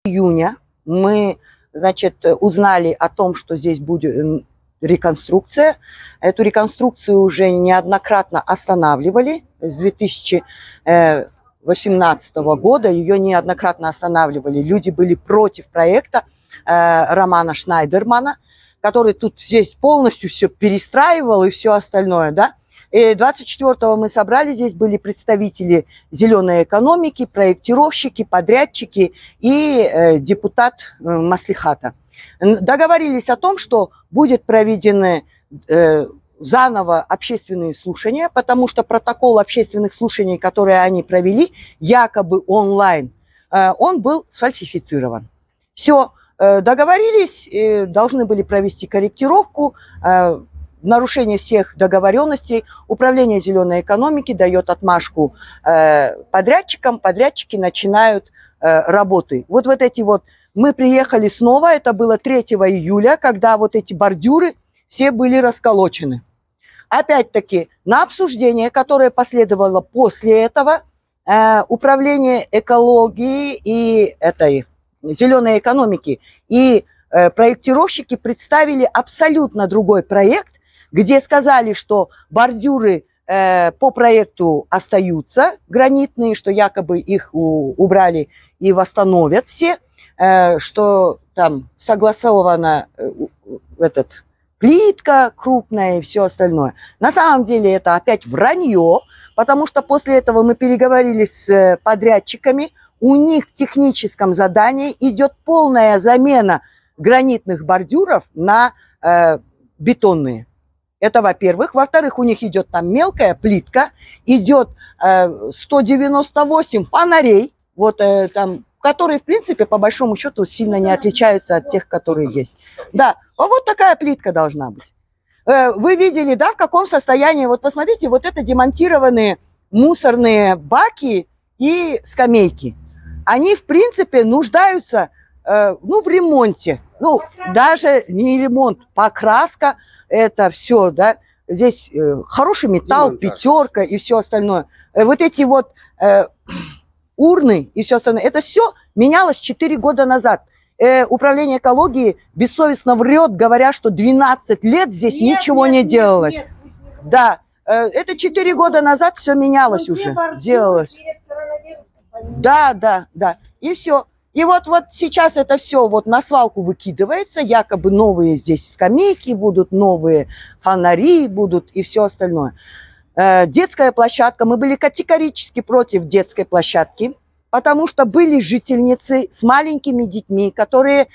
Июня мы, значит, узнали о том, что здесь будет реконструкция. Эту реконструкцию уже неоднократно останавливали. С 2018 года ее неоднократно останавливали. Люди были против проекта Романа Шнайдермана, который тут здесь полностью все перестраивал и все остальное, да. И 24-го мы собрали, здесь были представители зеленой экономики, проектировщики, подрядчики и депутат Маслихата. Договорились о том, что будет проведены заново общественные слушания, потому что протокол общественных слушаний, которые они провели, якобы онлайн, он был сфальсифицирован. Все, договорились, должны были провести корректировку, нарушение всех договоренностей. Управление зеленой экономики дает отмашку подрядчикам, подрядчики начинают работы. Вот эти вот, мы приехали снова, это было 3 июля, когда вот эти бордюры все были расколочены. Опять-таки, на обсуждение, которое последовало после этого, управление экологии и зеленой экономики и проектировщики представили абсолютно другой проект, где сказали, что бордюры по проекту остаются гранитные, что якобы их убрали и восстановят все, что там согласована плитка крупная и все остальное. На самом деле это опять вранье, потому что после этого мы переговорили с подрядчиками, у них в техническом задании идет полная замена гранитных бордюров на бетонные. Это во-первых. Во-вторых, у них идет там мелкая плитка, идет 198 фонарей, там, которые, в принципе, по большому счету, сильно не отличаются от тех, которые есть. Да, вот такая плитка должна быть. Вы видели, да, в каком состоянии, вот посмотрите, вот это демонтированные мусорные баки и скамейки. Они, в принципе, нуждаются, в ремонте. Даже не ремонт, покраска, это все, да. Здесь хороший металл, пятерка и все остальное. Вот эти вот урны и все остальное, это все менялось 4 года назад. Управление экологии бессовестно врет, говоря, что 12 лет здесь ничего не делалось. Нет. Да, это 4 года назад все менялось уже, делалось. Да. И все. И вот сейчас это все на свалку выкидывается, якобы новые здесь скамейки будут, новые фонари будут и все остальное. Детская площадка. Мы были категорически против детской площадки, потому что были жительницы с маленькими детьми, которые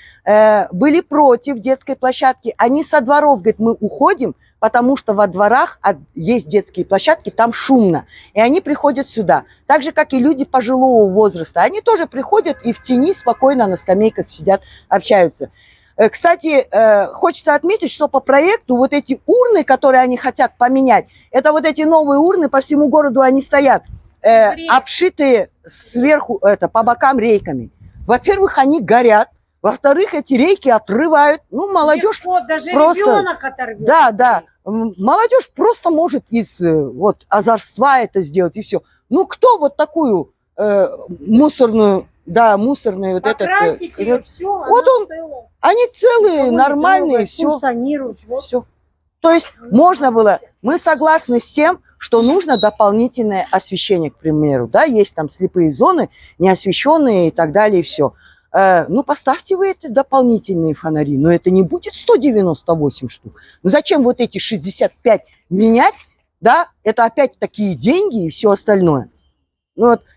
были против детской площадки. Они со дворов говорят, мы уходим, потому что во дворах есть детские площадки, там шумно. И они приходят сюда. Так же, как и люди пожилого возраста. Они тоже приходят и в тени спокойно на скамейках сидят, общаются. Кстати, хочется отметить, что по проекту вот эти урны, которые они хотят поменять, это вот эти новые урны по всему городу они стоят, обшитые сверху, по бокам рейками. Во-первых, они горят. Во-вторых, эти рейки отрывают. Молодежь даже просто... оторвет. Да. Молодежь просто может из озорства это сделать, и все. Кто вот такую мусорную, мусорную покрасить ее, все, они целые, нормальные, все. Все. То есть можно было, мы согласны с тем, что нужно дополнительное освещение, к примеру, да, есть там слепые зоны, неосвещенные и так далее, и все. Поставьте вы эти дополнительные фонари, но это не будет 198 штук. Зачем вот эти 65 менять, да, это опять такие деньги и все остальное.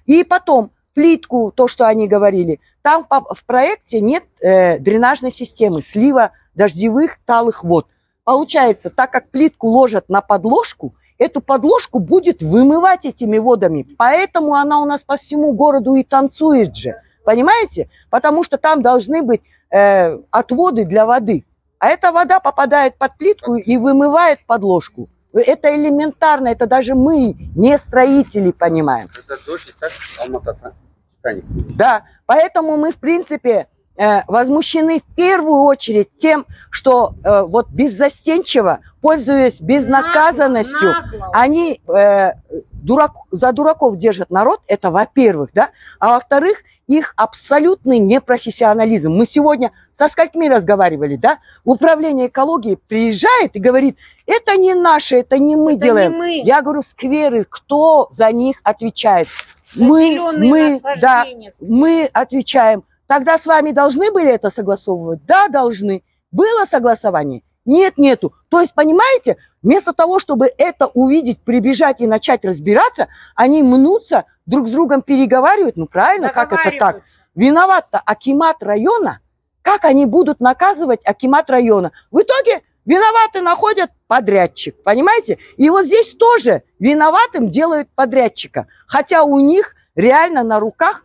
И потом плитку, то, что они говорили, там в проекте нет дренажной системы, слива дождевых талых вод. Получается, так как плитку ложат на подложку, эту подложку будет вымывать этими водами, поэтому она у нас по всему городу и танцует же. Понимаете? Потому что там должны быть отводы для воды. А эта вода попадает под плитку и вымывает подложку. Это элементарно, это даже мы, не строители, понимаем. Это дождь, так, да, поэтому мы, в принципе, возмущены в первую очередь тем, что беззастенчиво, пользуясь безнаказанностью, они за дураков держат народ, это во-первых, да, а во-вторых, их абсолютный непрофессионализм. Мы сегодня со сколькими разговаривали, да? Управление экологии приезжает и говорит, это не наше, это не мы делаем. Не мы. Я говорю, скверы, кто за них отвечает? Мы отвечаем. Тогда с вами должны были это согласовывать? Да, должны. Было согласование? Нет, нету. То есть, понимаете, вместо того, чтобы это увидеть, прибежать и начать разбираться, они мнутся, друг с другом переговаривают. Ну, правильно, как это так? Виноват-то акимат района. Как они будут наказывать акимат района? В итоге виноваты находят подрядчик, понимаете? И вот здесь тоже виноватым делают подрядчика. Хотя у них реально на руках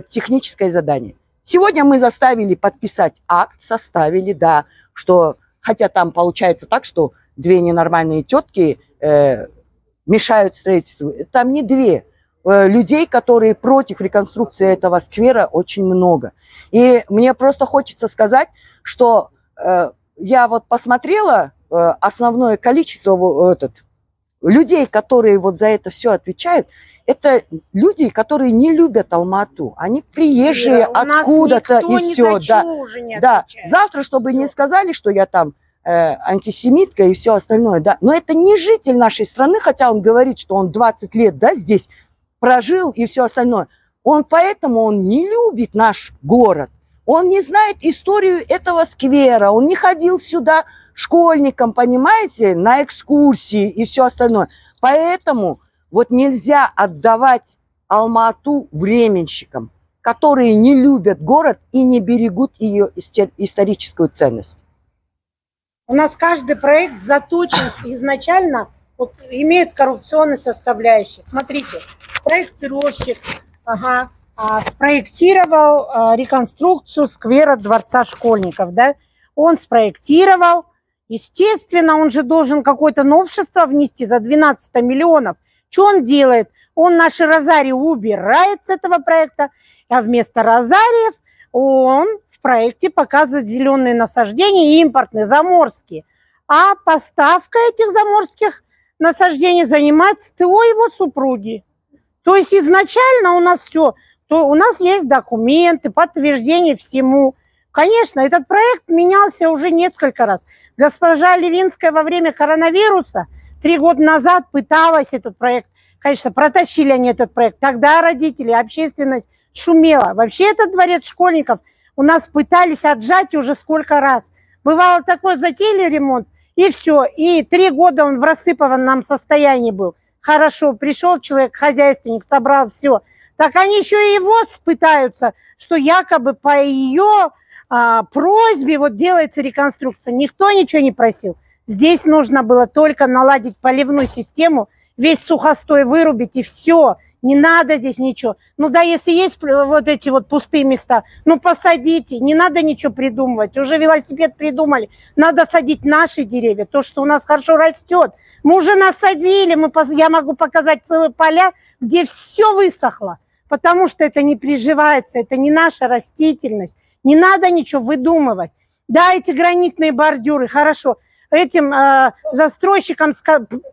техническое задание. Сегодня мы заставили подписать акт, составили, да, что... Хотя там получается так, что две ненормальные тетки мешают строительству. Там не две. Людей, которые против реконструкции этого сквера, очень много. И мне просто хочется сказать, что я вот посмотрела основное количество людей, которые вот за это все отвечают, это люди, которые не любят Алма-Ату. Они приезжие откуда-то и все. Да. Завтра, чтобы не сказали, что я там антисемитка и все остальное. Да. Но это не житель нашей страны, хотя он говорит, что он 20 лет, да, здесь прожил и все остальное. Поэтому он не любит наш город. Он не знает историю этого сквера. Он не ходил сюда школьником, понимаете, на экскурсии и все остальное. Поэтому вот нельзя отдавать Алма-Ату временщикам, которые не любят город и не берегут ее историческую ценность. У нас каждый проект заточен изначально, вот, имеет коррупционную составляющую. Смотрите, проектировщик спроектировал реконструкцию сквера Дворца школьников. Да? Он спроектировал, естественно, он же должен какое-то новшество внести за 12 миллионов. Что он делает? Он наши розарии убирает с этого проекта, а вместо розариев он в проекте показывает зеленые насаждения импортные, заморские. А поставка этих заморских насаждений занимается ТО его супруги. То есть изначально у нас все, у нас есть документы, подтверждение всему. Конечно, этот проект менялся уже несколько раз. Госпожа Левинская во время коронавируса 3 года назад пыталась этот проект, конечно, протащили они этот проект. Тогда родители, общественность шумела. Вообще этот дворец школьников у нас пытались отжать уже сколько раз. Бывало такое, затеяли ремонт, и все. И 3 года он в рассыпанном состоянии был. Хорошо, пришел человек, хозяйственник, собрал все. Так они еще и его пытаются, что якобы по ее просьбе вот делается реконструкция. Никто ничего не просил. Здесь нужно было только наладить поливную систему, весь сухостой вырубить и все. Не надо здесь ничего. Ну да, если есть вот эти вот пустые места, ну посадите, не надо ничего придумывать. Уже велосипед придумали. Надо садить наши деревья, то, что у нас хорошо растет. Мы уже насадили, я могу показать целые поля, где все высохло. Потому что это не приживается, это не наша растительность. Не надо ничего выдумывать. Да, эти гранитные бордюры, хорошо. Этим застройщикам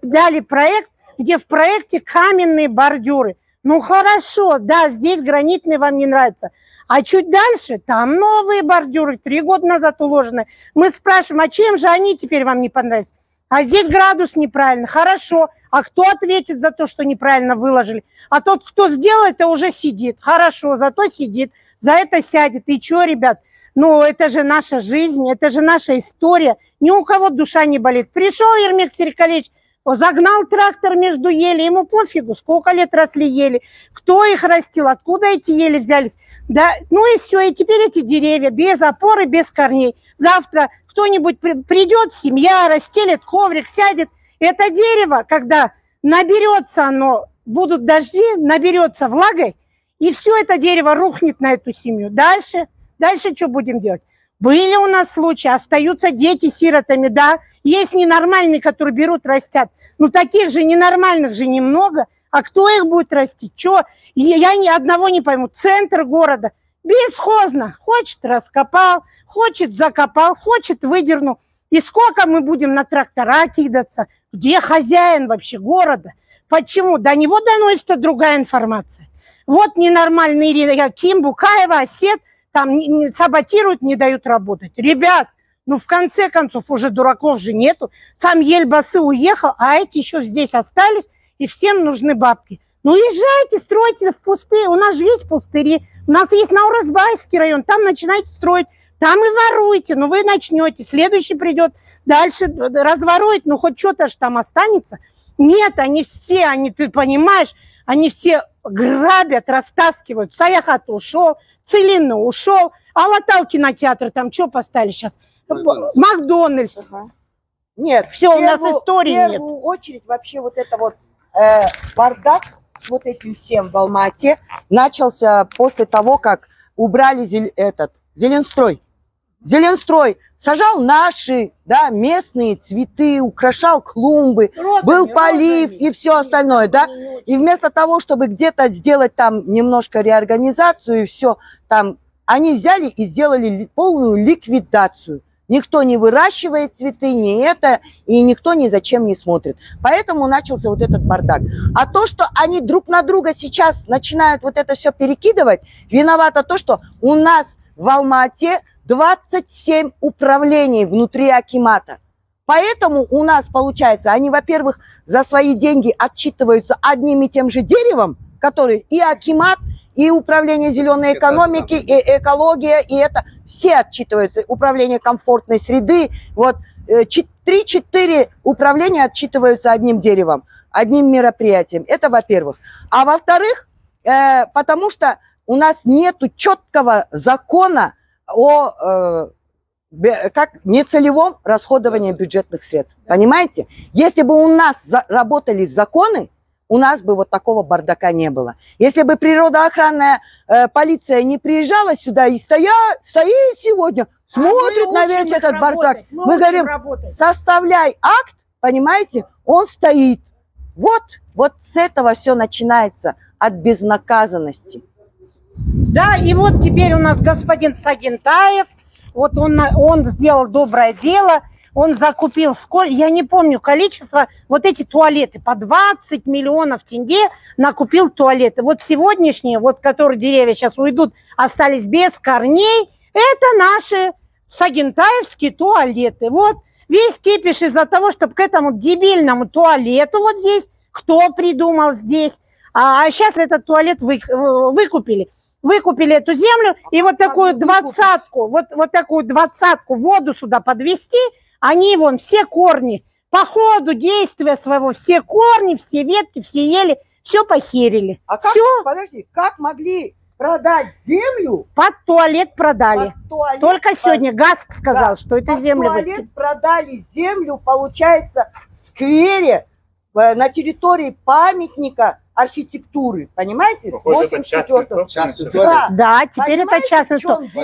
дали проект, где в проекте каменные бордюры. Ну хорошо, да, здесь гранитные вам не нравятся. А чуть дальше там новые бордюры, 3 года назад уложены. Мы спрашиваем, а чем же они теперь вам не понравились? А здесь градус неправильно. Хорошо, а кто ответит за то, что неправильно выложили? А тот, кто сделал это, уже сидит. Хорошо, зато сидит, за это сядет. И что, ребят? Ну, это же наша жизнь, это же наша история. Ни у кого душа не болит. Пришел Ермек Серикалевич, загнал трактор между ели, ему пофигу, сколько лет росли ели, кто их растил, откуда эти ели взялись. Да, ну и все, и теперь эти деревья без опоры, без корней. Завтра кто-нибудь придет, семья, расстелит коврик, сядет. Это дерево, когда наберется оно, будут дожди, наберется влагой, и все это дерево рухнет на эту семью. Дальше что будем делать? Были у нас случаи, остаются дети сиротами, да, есть ненормальные, которые берут, растят. Ну, таких же ненормальных же немного, а кто их будет растить? Чё? Я ни одного не пойму. Центр города бесхозно. Хочет раскопал, хочет закопал, хочет выдернул. И сколько мы будем на трактора кидаться? Где хозяин вообще города? Почему? До него доносится другая информация. Вот ненормальные Ким, Букаева, Осет, там саботируют, не дают работать. Ребят, ну в конце концов уже дураков же нету. Сам Ельбасы уехал, а эти еще здесь остались, и всем нужны бабки. Ну езжайте, стройте в пустыре. У нас же есть пустыри. У нас есть Наурызбайский район. Там начинайте строить. Там и воруйте. Ну вы начнете. Следующий придет. Дальше разворует. Ну хоть что-то же там останется. Нет, они все, ты понимаешь, они все грабят, растаскивают. Саяхат ушел, Целина ушел. Алатау кинотеатр, там что поставили сейчас? Макдональдс. Ага. Нет, все, у нас истории нет. В первую очередь вообще вот это вот бардак с вот этим всем в Алма-Ате начался после того, как убрали Зеленстрой. Зеленстрой сажал наши, да, местные цветы, украшал клумбы, был полив и все остальное, да. И вместо того, чтобы где-то сделать там немножко реорганизацию и все, там они взяли и сделали полную ликвидацию. Никто не выращивает цветы, не это, и никто ни зачем не смотрит. Поэтому начался вот этот бардак. А то, что они друг на друга сейчас начинают вот это все перекидывать, виновато то, что у нас в Алма-Ате 27 управлений внутри акимата. Поэтому у нас, получается, они, во-первых, за свои деньги отчитываются одним и тем же деревом, который и акимат, и управление зеленой экономики, и экология, и это все отчитываются. Управление комфортной среды. Вот 3-4 управления отчитываются одним деревом, одним мероприятием. Это во-первых. А во-вторых, потому что у нас нету четкого закона о нецелевом расходовании бюджетных средств. Понимаете? Если бы у нас работали законы, у нас бы вот такого бардака не было. Если бы природоохранная полиция не приезжала сюда и стоит сегодня, смотрит на весь этот бардак, мы говорим, составляй акт, понимаете, он стоит. Вот с этого все начинается, от безнаказанности. Да, и вот теперь у нас господин Сагентаев, вот он сделал доброе дело, он закупил, я не помню количество, вот эти туалеты, по 20 миллионов тенге накупил туалеты. Вот сегодняшние, вот которые деревья сейчас уйдут, остались без корней, это наши сагентаевские туалеты. Вот весь кипиш из-за того, чтобы к этому дебильному туалету вот здесь, кто придумал здесь, а сейчас этот туалет выкупили. Выкупили эту землю, и вот такую двадцатку, вот такую двадцатку воду сюда подвести, они вон все корни, по ходу действия своего, все корни, все ветки, все ели, все похерили. А как, все. Подожди, как могли продать землю? Под туалет продали. Под туалет, только сегодня Гаск сказал, что это земля. Под туалет продали землю, получается, в сквере, на территории памятника архитектуры, понимаете? Да, теперь это частный.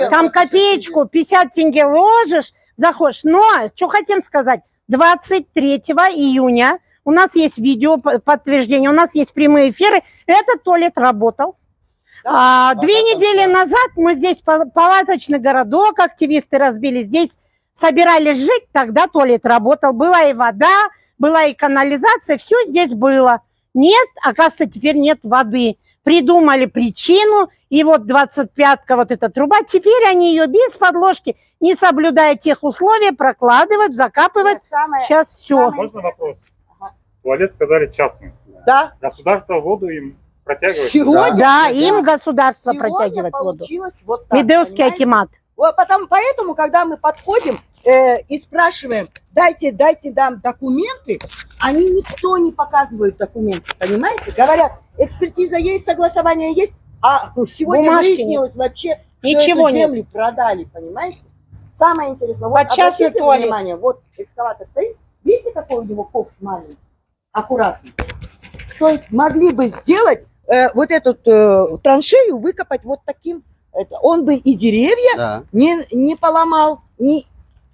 Там копеечку, 50 тенге ложишь, заходишь. Но, что хотим сказать, 23 июня у нас есть видео подтверждение, у нас есть прямые эфиры, этот туалет работал. Да, 2 недели назад мы здесь палаточный городок, активисты разбили, здесь собирались жить, тогда туалет работал, была и вода, была и канализация, все здесь было. Нет, оказывается, теперь нет воды. Придумали причину, и вот 25-ка вот эта труба, теперь они ее без подложки, не соблюдая тех условий, прокладывают, закапывают. Сейчас все. Можно вопрос? Туалет, сказали, частный. Да. Государство воду им протягивает? Сегодня, да, им государство протягивает воду. Вот так, Медеевский акимат. Вот поэтому, когда мы подходим и спрашиваем, дайте нам документы, они никто не показывают документы, понимаете? Говорят, экспертиза есть, согласование есть, а сегодня бумажки выяснилось вообще, что ничего эту землю продали, понимаете? Самое интересное, вот обратите внимание, вот экскаватор стоит, видите, какой у него ковш маленький, аккуратный. То есть могли бы сделать вот эту траншею, выкопать вот таким. Он бы и деревья не поломал,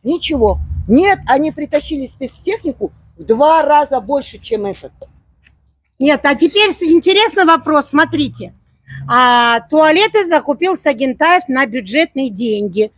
ничего. Нет, они притащили спецтехнику в 2 раза больше, чем этот. Нет, а теперь интересный вопрос, смотрите. Туалеты закупил Сагентаев на бюджетные деньги.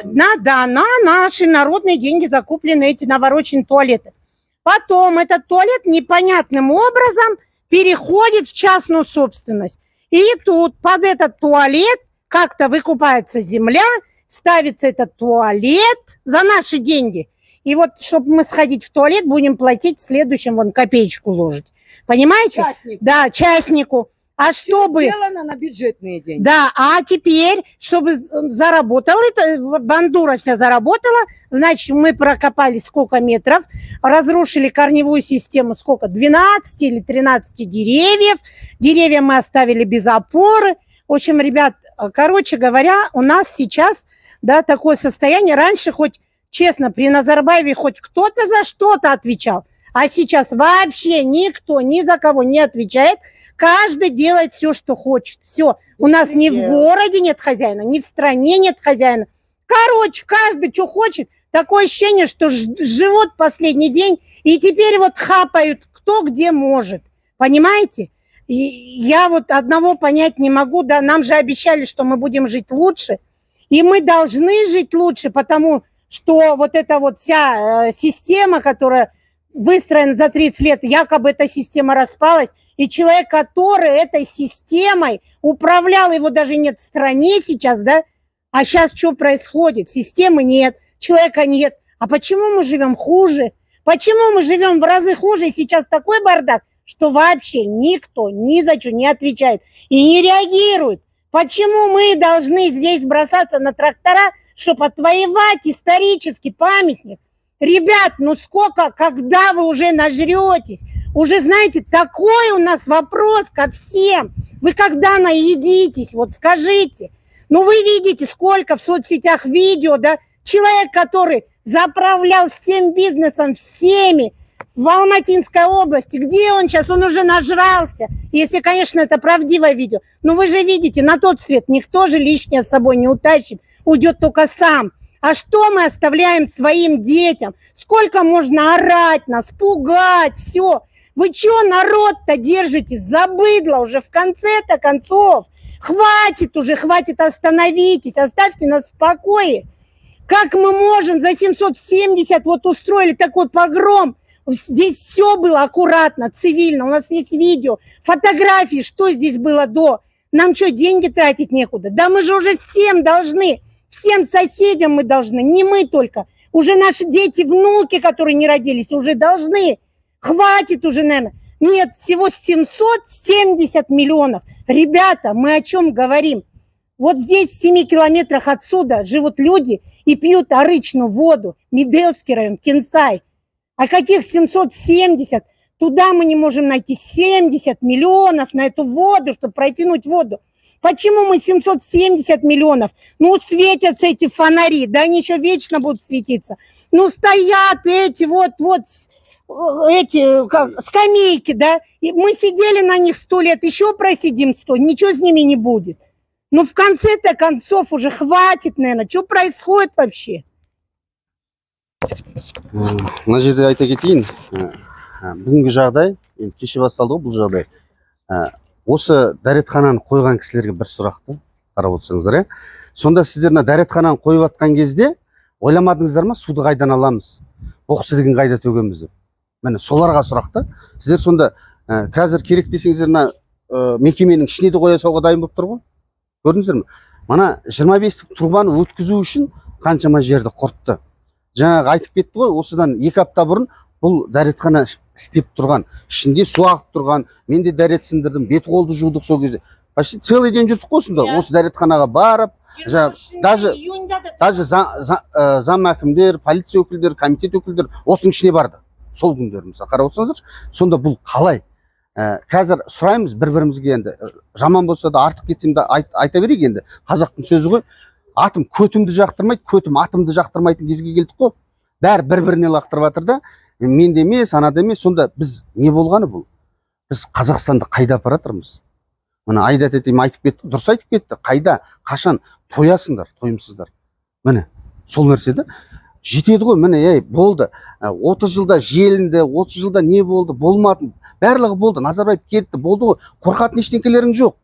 На наши народные деньги закуплены эти навороченные туалеты. Потом этот туалет непонятным образом переходит в частную собственность. И тут под этот туалет как-то выкупается земля, ставится этот туалет за наши деньги. И вот, чтобы мы сходить в туалет, будем платить в следующем, вон, копеечку ложить. Понимаете? Частнику. Да, частнику. А чтобы... Сделано на бюджетные деньги. Да, а теперь, чтобы заработал, это бандура вся заработала, значит, мы прокопали сколько метров, разрушили корневую систему, сколько, 12 или 13 деревьев. Деревья мы оставили без опоры. В общем, ребят, короче говоря, у нас сейчас, да, такое состояние. Раньше хоть, честно, при Назарбаеве хоть кто-то за что-то отвечал. А сейчас вообще никто ни за кого не отвечает. Каждый делает все, что хочет. Все. У нас ни в городе нет хозяина, ни в стране нет хозяина. Короче, каждый что хочет. Такое ощущение, что живут последний день. И теперь вот хапают кто где может. Понимаете? И я вот одного понять не могу. Да, нам же обещали, что мы будем жить лучше. И мы должны жить лучше, потому что вот эта вот вся система, которая... выстроен за 30 лет, якобы эта система распалась, и человек, который этой системой управлял, его даже нет в стране сейчас, да, а сейчас что происходит? Системы нет, человека нет. А почему мы живем хуже? Почему мы живем в разы хуже, и сейчас такой бардак, что вообще никто ни за что не отвечает и не реагирует? Почему мы должны здесь бросаться на трактора, чтобы отвоевать исторический памятник? Ребят, ну сколько, когда вы уже нажретесь? Уже, знаете, такой у нас вопрос ко всем. Вы когда наедитесь? Вот скажите. Ну вы видите, сколько в соцсетях видео, да? Человек, который заправлял всем бизнесом, всеми в Алматинской области. Где он сейчас? Он уже нажрался. Если, конечно, это правдивое видео. Но вы же видите, на тот свет никто же лишнее с собой не утащит. Уйдет только сам. А что мы оставляем своим детям? Сколько можно орать нас, пугать, все. Вы что, народ-то держите за быдло уже в конце-то концов? Хватит уже, хватит, остановитесь, оставьте нас в покое. Как мы можем за 770 вот устроили такой погром? Здесь все было аккуратно, цивильно. У нас есть видео, фотографии, что здесь было до. Нам что, деньги тратить некуда? Да мы же уже всем должны. Всем соседям мы должны, не мы только. Уже наши дети, внуки, которые не родились, уже должны. Хватит уже, наверное. Нет, всего 770 миллионов. Ребята, мы о чем говорим? Вот здесь, в 7 километрах отсюда, живут люди и пьют арычную воду. Медеевский район, Кенсай. А каких 770? Туда мы не можем найти 70 миллионов на эту воду, чтобы протянуть воду. Почему мы 770 миллионов? Ну, светятся эти фонари, да, они еще вечно будут светиться. Ну, стоят эти эти скамейки, да, и мы сидели на них 100 лет, еще просидим 100, ничего с ними не будет. Ну, в конце-то концов уже хватит, наверное, что происходит вообще? Мына жерде айта кетейін, бүгінгі жағдай, кеше басталды ғой бұл жағдай. Осы дәретхананы қойған кісілерге бір сұрақты қарап отырсаңыздар, иә. Сонда сіздер мына дәретхананы қойып жатқан кезде ойламадыңыздар ма, суды қайдан аламыз, қоқыс-егін қайда төгеміз деп? Міне соларға сұрақты. Сіздер сонда қазір керек десеңіздер мына мекеменің ішіне де қоя салуға дайын болып тұр ғой. Көрдіңіздер ме? Мына 25-тік трубаны өткізу үшін қаншама жерді құртты. Жаңағы айтып кетті ғой, осыдан 2 апта бұрын бұл дәретхана істеп тұрған, ішінде су ағып тұрған, мен де дәрет сындырдым, бет қолды жудық сол кезде. Почти целый день жүрдік қой сонда, осы дәретханаға барып, даже зам әкімдер, полиция өкілдері, комитет өкілдері осының ішіне барды. Сол күндер мысалы қарап отырсаңыздар, сонда бұл қалай? Қазір сұраймыз бір-бірімізге, енді жаман болса да артық кетсем де айта берейік енді. Қазақтың сөзі ғой, атым көтімді жақтырмайды, көтім атымды жақтырмайтын кезге келдік қой. Бәрі бір-біріне лақтырып жатыр да, мен де емес, ана да емес. Сонда біз не болғаны бұл? Біз Қазақстанды қайда апарып жатырмыз? Мына Айдат етем айтып кетті, дұрыс айтып кетті. Қайда, қашан тоясыңдар, тойымсыздар. Міне сол нәрсе де жетеді ғой. Міне, болды. 30 жылда желінді, 30 жылда не болды, болмады. Барлығы болды. Назарбаев кетті, болды ғой. Қорқатын ештеңкелерің жоқ.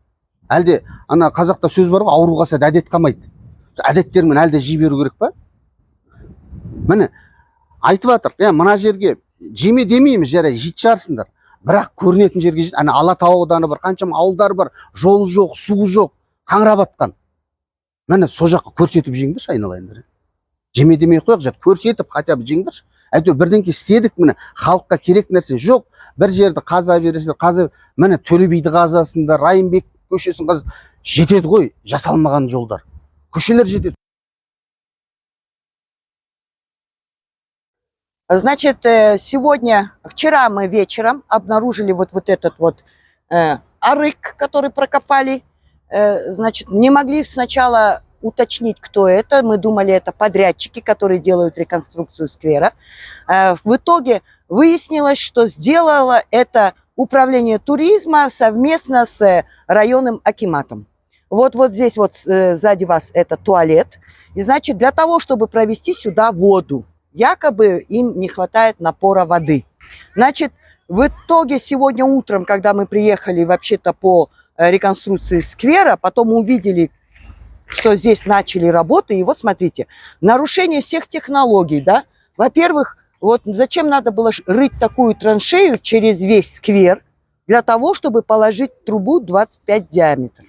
Әлде ана қазақта сөз бар ғой, ауру қалса да әдет қалмайды. Әдеттермен әлде жей беру керек па? Міне айтып жатыр. Мына жерге жеме демейміз, жарайды, жейт шығарсыңдар. Бірақ көрінетін жерге жет. Ана Алатау ауданы бар, қаншама ауылдар бар, жол жоқ, су жоқ, қаңырап атқан. Міне сол жаққа көрсетіп жеңдірші, айналайындар. Жеме демей қояқ, жат көрсетіп хотя бы жеңдірші. Әйтеуір бірдеңке істедік, міне халыққа керек нәрсе жоқ. Бір жерді қаза бересіздер, қаза, міне Төле биді қазасында, Райымбек көшесін қаз жетеді ғой, жасалмаған жолдар. Көшелер жетеді. Значит, вчера мы вечером обнаружили вот этот вот арык, который прокопали. Значит, не могли сначала уточнить, кто это. Мы думали, это подрядчики, которые делают реконструкцию сквера. В итоге выяснилось, что сделало это управление туризма совместно с районным акиматом. Вот здесь вот сзади вас это туалет. И значит, для того, чтобы провести сюда воду, якобы им не хватает напора воды. Значит, в итоге сегодня утром, когда мы приехали вообще-то по реконструкции сквера, потом увидели, что здесь начали работы. И вот смотрите, нарушение всех технологий, да. Во-первых, вот зачем надо было рыть такую траншею через весь сквер, для того, чтобы положить трубу 25 диаметров.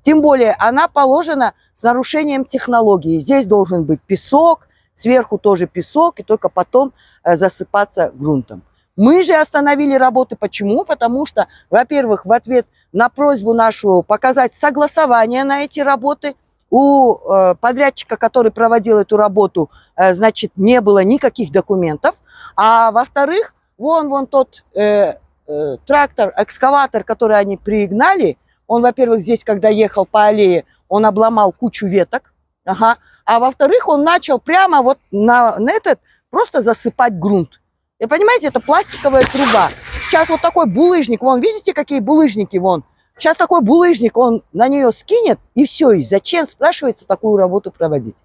Тем более она положена с нарушением технологии. Здесь должен быть песок, сверху тоже песок, и только потом засыпаться грунтом. Мы же остановили работы. Почему? Потому что, во-первых, в ответ на просьбу нашу показать согласование на эти работы, у подрядчика, который проводил эту работу, значит, не было никаких документов. А во-вторых, вон тот трактор, экскаватор, который они пригнали, он, во-первых, здесь, когда ехал по аллее, он обломал кучу веток. Ага. А во-вторых, он начал прямо вот на этот просто засыпать грунт. И понимаете, это пластиковая труба. Сейчас вот такой булыжник, вон, видите, какие булыжники, вон. Сейчас такой булыжник, он на нее скинет, и все. И зачем, спрашивается, такую работу проводить?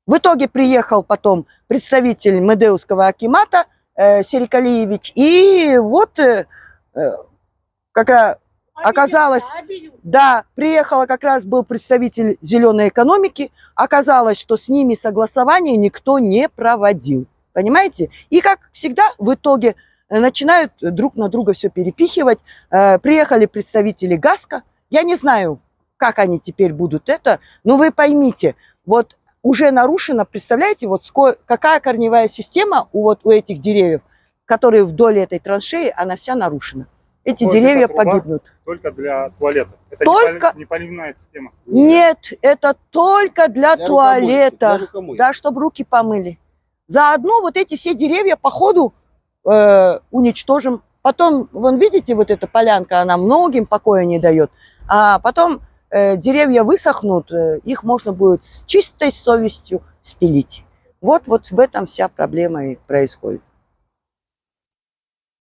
В итоге приехал потом представитель Медеуского акимата Серикалиевич, и вот как оказалось, да, приехала как раз был представитель зеленой экономики, оказалось, что с ними согласование никто не проводил. Понимаете? И как всегда в итоге начинают друг на друга все перепихивать. Приехали представители ГАСКО. Я не знаю, как они теперь будут это, но вы поймите, вот уже нарушена, представляете, вот какая корневая система у этих деревьев, которые вдоль этой траншеи, она вся нарушена. Эти деревья погибнут. Только для туалета. Это только... не поливная система. Нет, это только для туалета. Да, чтобы руки помыли. Заодно вот эти все деревья по ходу уничтожим. Потом, вон видите, вот эта полянка, она многим покоя не дает. А потом деревья высохнут, их можно будет с чистой совестью спилить. Вот в этом вся проблема и происходит.